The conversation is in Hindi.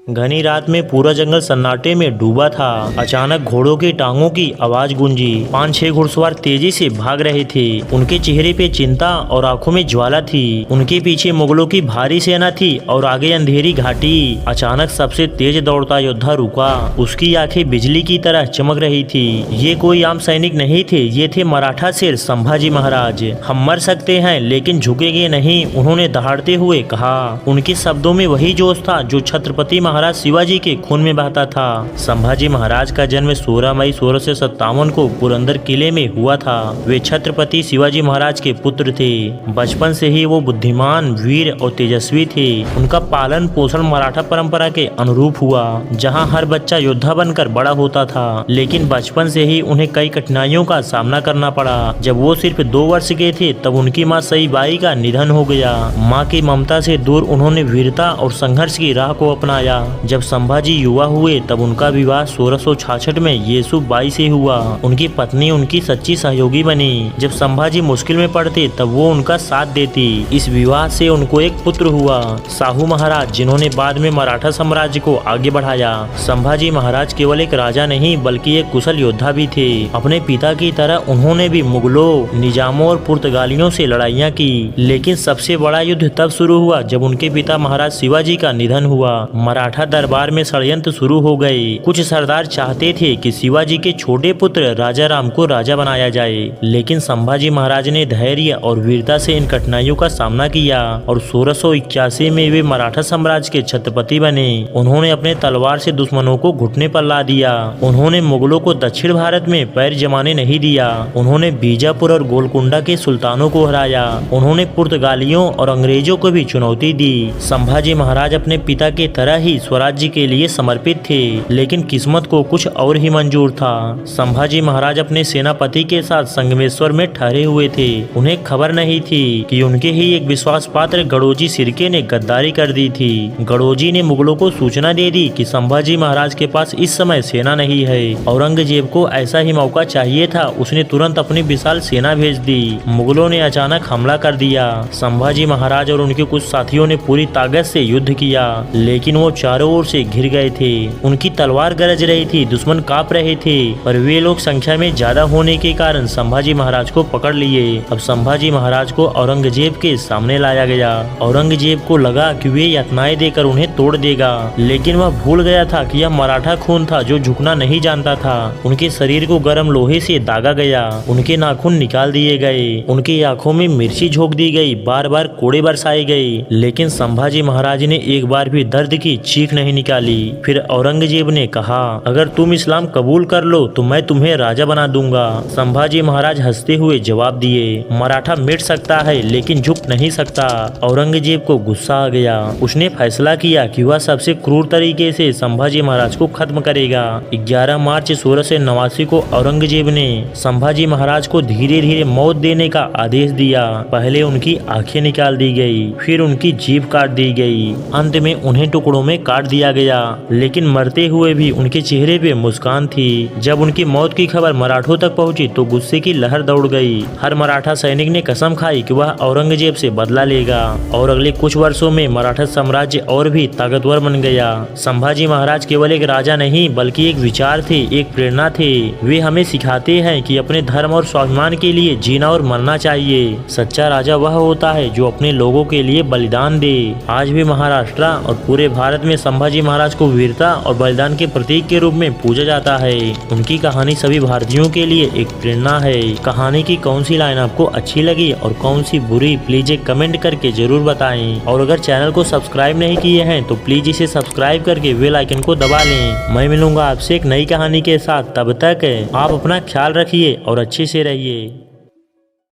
घनी रात में पूरा जंगल सन्नाटे में डूबा था। अचानक घोड़ों की टांगों की आवाज गूंजी। 5-6 घुड़सवार तेजी से भाग रहे थे। उनके चेहरे पे चिंता और आंखों में ज्वाला थी। उनके पीछे मुगलों की भारी सेना थी और आगे अंधेरी घाटी। अचानक सबसे तेज दौड़ता योद्धा रुका। उसकी आंखें बिजली की तरह चमक रही थी। ये कोई आम सैनिक नहीं थे, ये थे मराठा शेर संभाजी महाराज। हम मर सकते हैं लेकिन झुकेंगे नहीं, उन्होंने दहाड़ते हुए कहा। उनके शब्दों में वही जोश था जो छत्रपति महाराज शिवाजी के खून में बहता था। संभाजी महाराज का जन्म 16 मई 1657 को पुरंदर किले में हुआ था। वे छत्रपति शिवाजी महाराज के पुत्र थे। बचपन से ही वो बुद्धिमान, वीर और तेजस्वी थे। उनका पालन पोषण मराठा परंपरा के अनुरूप हुआ, जहां हर बच्चा योद्धा बनकर बड़ा होता था। लेकिन बचपन से ही उन्हें कई कठिनाइयों का सामना करना पड़ा। जब वो सिर्फ 2 वर्ष के थे तब उनकी माँ सईबाई का निधन हो गया। माँ की ममता से दूर उन्होंने वीरता और संघर्ष की राह को अपनाया। जब संभाजी युवा हुए तब उनका विवाह 1666 में येसुबाई से हुआ। उनकी पत्नी उनकी सच्ची सहयोगी बनी। जब संभाजी मुश्किल में पड़ते तब वो उनका साथ देती। इस विवाह से उनको एक पुत्र हुआ, साहू महाराज, जिन्होंने बाद में मराठा साम्राज्य को आगे बढ़ाया। संभाजी महाराज केवल एक राजा नहीं बल्कि एक कुशल योद्धा भी थे। अपने पिता की तरह उन्होंने भी मुगलों, निजामों और पुर्तगालियों से लड़ाइयाँ की। लेकिन सबसे बड़ा युद्ध तब शुरू हुआ जब उनके पिता महाराज शिवाजी का निधन हुआ। मराठा दरबार में षड्यंत्र शुरू हो गए। कुछ सरदार चाहते थे कि शिवाजी के छोटे पुत्र राजा राम को राजा बनाया जाए, लेकिन संभाजी महाराज ने धैर्य और वीरता से इन कठिनाइयों का सामना किया और 1681 में वे मराठा साम्राज्य के छत्रपति बने। उन्होंने अपने तलवार से दुश्मनों को घुटने पर ला दिया। उन्होंने मुगलों को दक्षिण भारत में पैर जमाने नहीं दिया। उन्होंने बीजापुर और गोलकुंडा के सुल्तानों को हराया। उन्होंने पुर्तगालियों और अंग्रेजों को भी चुनौती दी। संभाजी महाराज अपने पिता के तरह ही स्वराज्य के लिए समर्पित थे, लेकिन किस्मत को कुछ और ही मंजूर था। संभाजी महाराज अपने सेनापति के साथ संगमेश्वर में ठहरे हुए थे। उन्हें खबर नहीं थी कि उनके ही एक विश्वास पात्र गड़ोजी सिरके ने गद्दारी कर दी थी। गड़ोजी ने मुगलों को सूचना दे दी कि संभाजी महाराज के पास इस समय सेना नहीं है। औरंगजेब को ऐसा ही मौका चाहिए था। उसने तुरंत अपनी विशाल सेना भेज दी। मुगलों ने अचानक हमला कर दिया। संभाजी महाराज और उनके कुछ साथियों ने पूरी ताकत से युद्ध किया, लेकिन वो चारों ओर से घिर गए थे। उनकी तलवार गरज रही थी, दुश्मन कांप रहे थे, पर वे लोग संख्या में ज्यादा होने के कारण संभाजी महाराज को पकड़ लिए। अब संभाजी महाराज को औरंगजेब के सामने लाया गया। औरंगजेब को लगा कि वे यातनाएं देकर उन्हें तोड़ देगा, लेकिन वह भूल गया था कि यह मराठा खून था जो झुकना नहीं जानता था। उनके शरीर को गर्म लोहे से दागा गया, उनके नाखून निकाल दिए गए, उनकी आंखों में मिर्ची झोंक दी गई, बार बार कोड़े बरसाए गए, लेकिन संभाजी महाराज ने एक बार भी दर्द की चीख नहीं निकाली। फिर औरंगजेब ने कहा, अगर तुम इस्लाम कबूल कर लो तो मैं तुम्हें राजा बना दूंगा। संभाजी महाराज हंसते हुए जवाब दिए, मराठा मिट सकता है लेकिन झुक नहीं सकता। औरंगजेब को गुस्सा आ गया। उसने फैसला किया कि वह सबसे क्रूर तरीके से संभाजी महाराज को खत्म करेगा। 11 मार्च 1689 को औरंगजेब ने संभाजी महाराज को धीरे धीरे मौत देने का आदेश दिया। पहले उनकी आंखें निकाल दी गई, फिर उनकी जीभ काट दी गई, अंत में उन्हें टुकड़ों में काट दिया गया। लेकिन मरते हुए भी उनके चेहरे पे मुस्कान थी। जब उनकी मौत की खबर मराठों तक पहुंची तो गुस्से की लहर दौड़ गई। हर मराठा सैनिक ने कसम खाई कि वह औरंगजेब से बदला लेगा और अगले कुछ वर्षों में मराठा साम्राज्य और भी ताकतवर बन गया। संभाजी महाराज केवल एक राजा नहीं बल्कि एक विचार थे, एक प्रेरणा थे। वे हमें सिखाते हैं कि अपने धर्म और स्वाभिमान के लिए जीना और मरना चाहिए। सच्चा राजा वह होता है जो अपने लोगों के लिए बलिदान दे। आज भी महाराष्ट्र और पूरे भारत में संभाजी महाराज को वीरता और बलिदान के प्रतीक के रूप में पूजा जाता है। उनकी कहानी सभी भारतीयों के लिए एक प्रेरणा है। कहानी की कौन सी लाइन आपको अच्छी लगी और कौन सी बुरी, प्लीज एक कमेंट करके जरूर बताएं। और अगर चैनल को सब्सक्राइब नहीं किए हैं तो प्लीज इसे सब्सक्राइब करके बेल आइकन को दबा लें। मैं मिलूंगा आपसे एक नई कहानी के साथ। तब तक आप अपना ख्याल रखिए और अच्छे से रहिए।